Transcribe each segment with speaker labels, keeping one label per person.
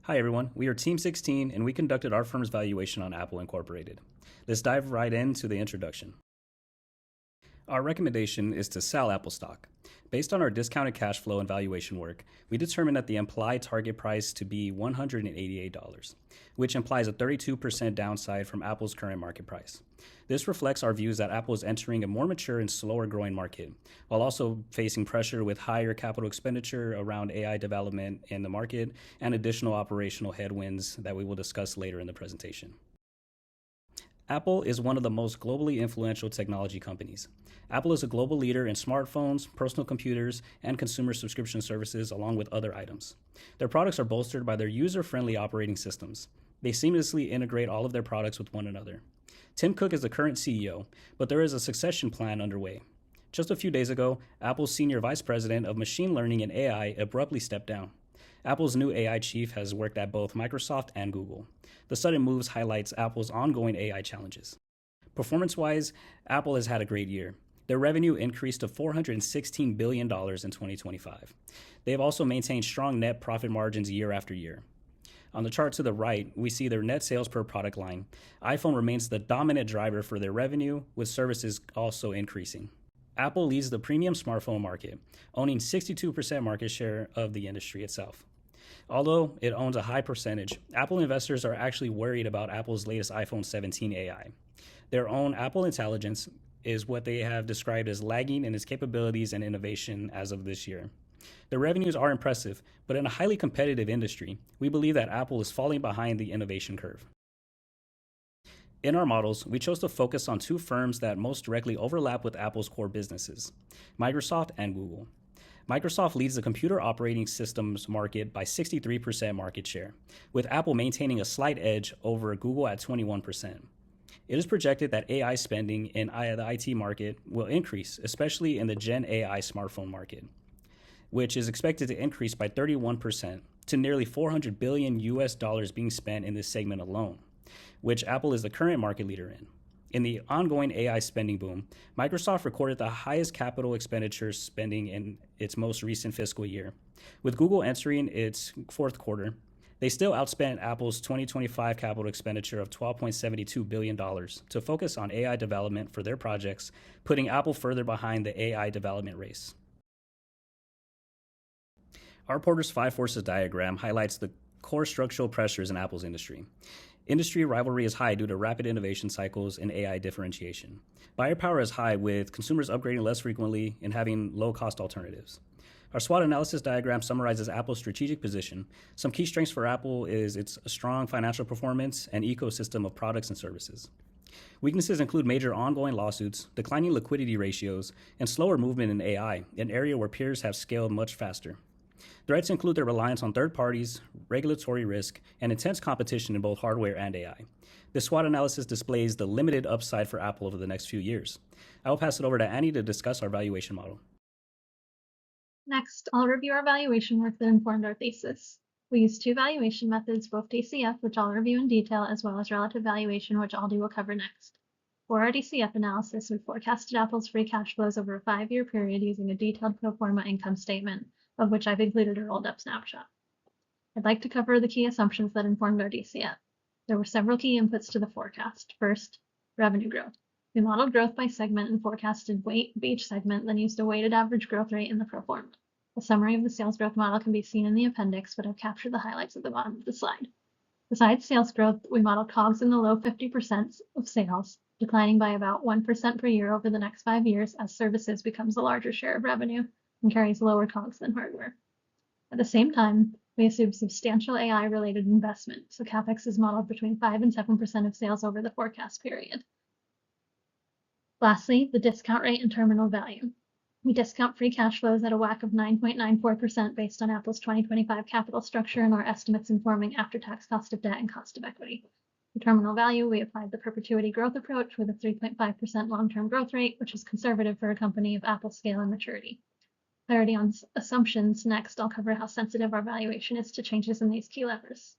Speaker 1: Hi everyone, we are Team 16 and we conducted our firm's valuation on Apple Incorporated. Let's dive right into the introduction. Our recommendation is to sell Apple stock. Based on our discounted cash flow and valuation work, we determined that the implied target price to be $188, which implies a 32% downside from Apple's current market price. This reflects our views that Apple is entering a more mature and slower growing market, while also facing pressure with higher capital expenditure around AI development in the market and additional operational headwinds that we will discuss later in the presentation. Apple is one of the most globally influential technology companies. Apple is a global leader in smartphones, personal computers, and consumer subscription services, along with other items. Their products are bolstered by their user-friendly operating systems. They seamlessly integrate all of their products with one another. Tim Cook is the current CEO, but there is a succession plan underway. Just a few days ago, Apple's senior vice president of machine learning and AI abruptly stepped down. Apple's new AI chief has worked at both Microsoft and Google. The sudden moves highlights Apple's ongoing AI challenges. Performance-wise, Apple has had a great year. Their revenue increased to $416 billion in 2025. They have also maintained strong net profit margins year after year. On the chart to the right, we see their net sales per product line. iPhone remains the dominant driver for their revenue, with services also increasing. Apple leads the premium smartphone market, owning 62% market share of the industry itself. Although it owns a high percentage, Apple investors are actually worried about Apple's latest iPhone 17 AI. Their own Apple Intelligence is what they have described as lagging in its capabilities and innovation as of this year. The revenues are impressive, but in a highly competitive industry, we believe that Apple is falling behind the innovation curve. In our models, we chose to focus on two firms that most directly overlap with Apple's core businesses, Microsoft and Google. Microsoft leads the computer operating systems market by 63% market share, with Apple maintaining a slight edge over Google at 21%. It is projected that AI spending in the IT market will increase, especially in the Gen AI smartphone market, which is expected to increase by 31% to nearly $400 billion being spent in this segment alone, which Apple is the current market leader in. In the ongoing AI spending boom, Microsoft recorded the highest capital expenditure spending in its most recent fiscal year. With Google entering its fourth quarter, they still outspent Apple's 2025 capital expenditure of $12.72 billion to focus on AI development for their projects, putting Apple further behind the AI development race. Our Porter's Five Forces diagram highlights the core structural pressures in Apple's industry. Industry rivalry is high due to rapid innovation cycles and AI differentiation. Buyer power is high, with consumers upgrading less frequently and having low-cost alternatives. Our SWOT analysis diagram summarizes Apple's strategic position. Some key strengths for Apple is its strong financial performance and ecosystem of products and services. Weaknesses include major ongoing lawsuits, declining liquidity ratios, and slower movement in AI, an area where peers have scaled much faster. Threats include their reliance on third parties, regulatory risk, and intense competition in both hardware and AI. This SWOT analysis displays the limited upside for Apple over the next few years. I will pass it over to Annie to discuss our valuation model.
Speaker 2: Next, I'll review our valuation work that informed our thesis. We used two valuation methods, both DCF, which I'll review in detail, as well as relative valuation, which Aldi will cover next. For our DCF analysis, we forecasted Apple's free cash flows over a 5-year period using a detailed pro forma income statement, of which I've included a rolled-up snapshot. I'd like to cover the key assumptions that informed our DCF. There were several key inputs to the forecast. First, revenue growth. We modeled growth by segment and forecasted weight of each segment, then used a weighted average growth rate in the pro forma. A summary of the sales growth model can be seen in the appendix, but I've captured the highlights at the bottom of the slide. Besides sales growth, we modeled COGS in the low 50% of sales, declining by about 1% per year over the next 5 years as services becomes a larger share of revenue and carries lower COGS than hardware. At the same time, we assume substantial AI-related investment, so CapEx is modeled between 5 and 7% of sales over the forecast period. Lastly, the discount rate and terminal value. We discount free cash flows at a WACC of 9.94% based on Apple's 2025 capital structure and our estimates informing after-tax cost of debt and cost of equity. For terminal value, we applied the perpetuity growth approach with a 3.5% long-term growth rate, which is conservative for a company of Apple's scale and maturity. Clarity on assumptions. Next, I'll cover how sensitive our valuation is to changes in these key levers.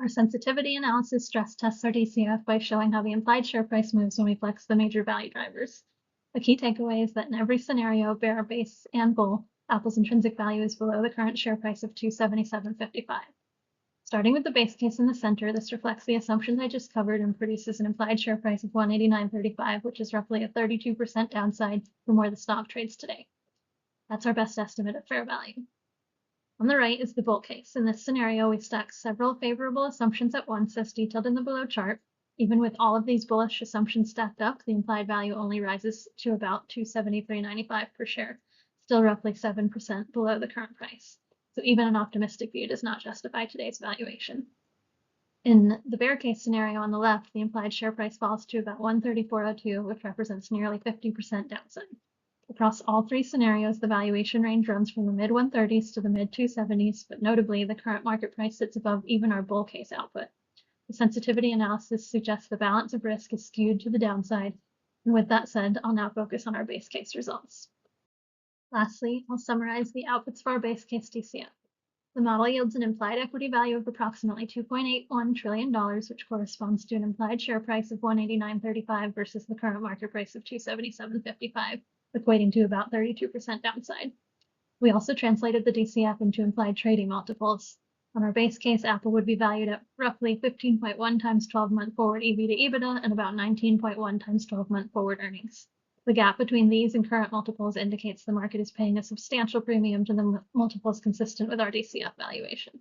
Speaker 2: Our sensitivity analysis stress tests our DCF by showing how the implied share price moves when we flex the major value drivers. The key takeaway is that in every scenario, bear, base, and bull, Apple's intrinsic value is below the current share price of $277.55. Starting with the base case in the center, this reflects the assumptions I just covered and produces an implied share price of $189.35, which is roughly a 32% downside from where the stock trades today. That's our best estimate of fair value. On the right is the bull case. In this scenario, we stack several favorable assumptions at once as detailed in the below chart. Even with all of these bullish assumptions stacked up, the implied value only rises to about $273.95 per share, still roughly 7% below the current price. So even an optimistic view does not justify today's valuation. In the bear case scenario on the left, the implied share price falls to about $134.02, which represents nearly 50% downside. Across all three scenarios, the valuation range runs from the mid-130s to the mid-270s, but notably, the current market price sits above even our bull case output. The sensitivity analysis suggests the balance of risk is skewed to the downside, and with that said, I'll now focus on our base case results. Lastly, I'll summarize the outputs for our base case DCF. The model yields an implied equity value of approximately $2.81 trillion, which corresponds to an implied share price of $189.35 versus the current market price of $277.55. Equating to about 32% downside. We also translated the DCF into implied trading multiples. On our base case, Apple would be valued at roughly 15.1 times 12-month forward EV to EBITDA and about 19.1 times 12-month forward earnings. The gap between these and current multiples indicates the market is paying a substantial premium to the multiples consistent with our DCF valuation.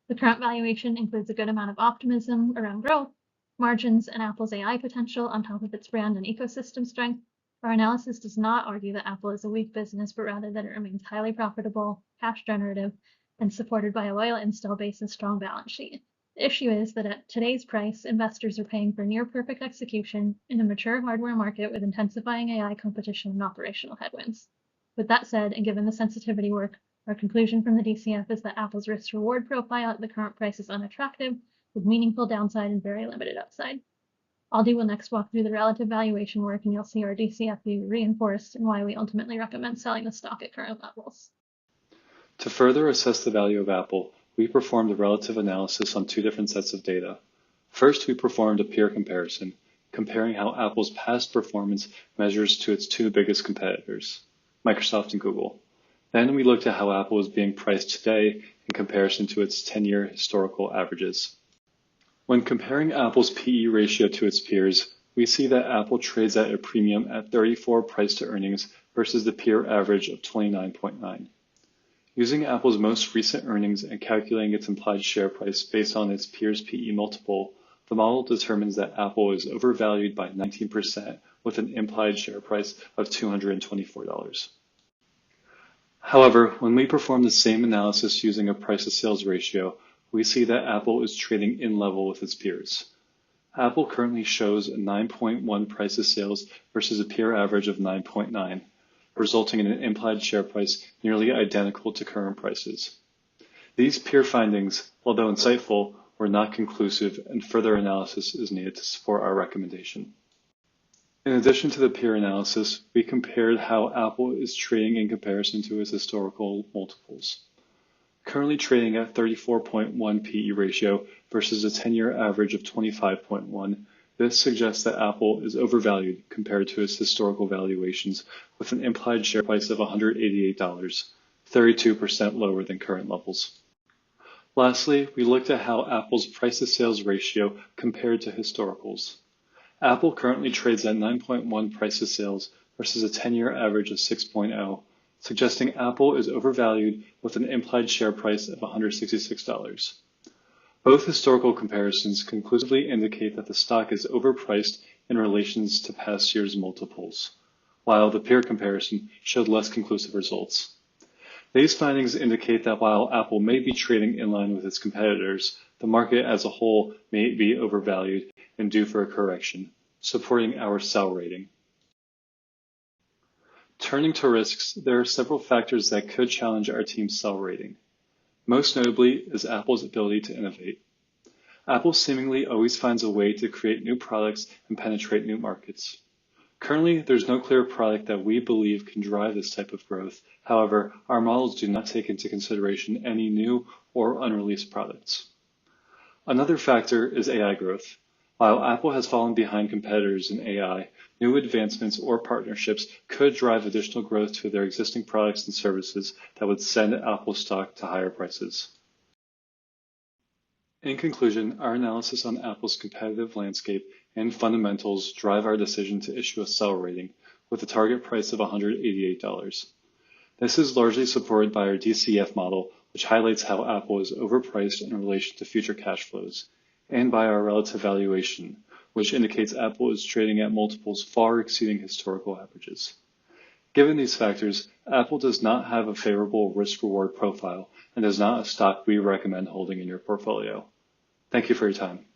Speaker 2: The current valuation includes a good amount of optimism around growth, margins, and Apple's AI potential on top of its brand and ecosystem strength. Our analysis does not argue that Apple is a weak business, but rather that it remains highly profitable, cash generative, and supported by a loyal install base and strong balance sheet. The issue is that at today's price, investors are paying for near perfect execution in a mature hardware market with intensifying AI competition and operational headwinds. With that said, and given the sensitivity work, our conclusion from the DCF is that Apple's risk-reward profile at the current price is unattractive, with meaningful downside and very limited upside. Aldi will next walk through the relative valuation work, and you'll see our DCF view reinforced and why we ultimately recommend selling the stock at current levels.
Speaker 3: To further assess the value of Apple, we performed a relative analysis on two different sets of data. First, we performed a peer comparison, comparing how Apple's past performance measures to its two biggest competitors, Microsoft and Google. Then we looked at how Apple is being priced today in comparison to its 10-year historical averages. When comparing Apple's PE ratio to its peers, we see that Apple trades at a premium at 34 price to earnings versus the peer average of 29.9. Using Apple's most recent earnings and calculating its implied share price based on its peers' PE multiple, the model determines that Apple is overvalued by 19% with an implied share price of $224. However, when we perform the same analysis using a price-to-sales ratio, we see that Apple is trading in level with its peers. Apple currently shows a 9.1 price to sales versus a peer average of 9.9, resulting in an implied share price nearly identical to current prices. These peer findings, although insightful, were not conclusive, and further analysis is needed to support our recommendation. In addition to the peer analysis, we compared how Apple is trading in comparison to its historical multiples. Currently trading at 34.1 PE ratio versus a 10-year average of 25.1, this suggests that Apple is overvalued compared to its historical valuations with an implied share price of $188, 32% lower than current levels. Lastly, we looked at how Apple's price-to-sales ratio compared to historicals. Apple currently trades at 9.1 price-to-sales versus a 10-year average of 6.0, suggesting Apple is overvalued with an implied share price of $166. Both historical comparisons conclusively indicate that the stock is overpriced in relation to past year's multiples, while the peer comparison showed less conclusive results. These findings indicate that while Apple may be trading in line with its competitors, the market as a whole may be overvalued and due for a correction, supporting our sell rating. Turning to risks, there are several factors that could challenge our team's sell rating. Most notably is Apple's ability to innovate. Apple seemingly always finds a way to create new products and penetrate new markets. Currently, there's no clear product that we believe can drive this type of growth. However, our models do not take into consideration any new or unreleased products. Another factor is AI growth. While Apple has fallen behind competitors in AI, new advancements or partnerships could drive additional growth to their existing products and services that would send Apple stock to higher prices. In conclusion, our analysis on Apple's competitive landscape and fundamentals drive our decision to issue a sell rating with a target price of $188. This is largely supported by our DCF model, which highlights how Apple is overpriced in relation to future cash flows, and by our relative valuation, which indicates Apple is trading at multiples far exceeding historical averages. Given these factors, Apple does not have a favorable risk-reward profile and is not a stock we recommend holding in your portfolio. Thank you for your time.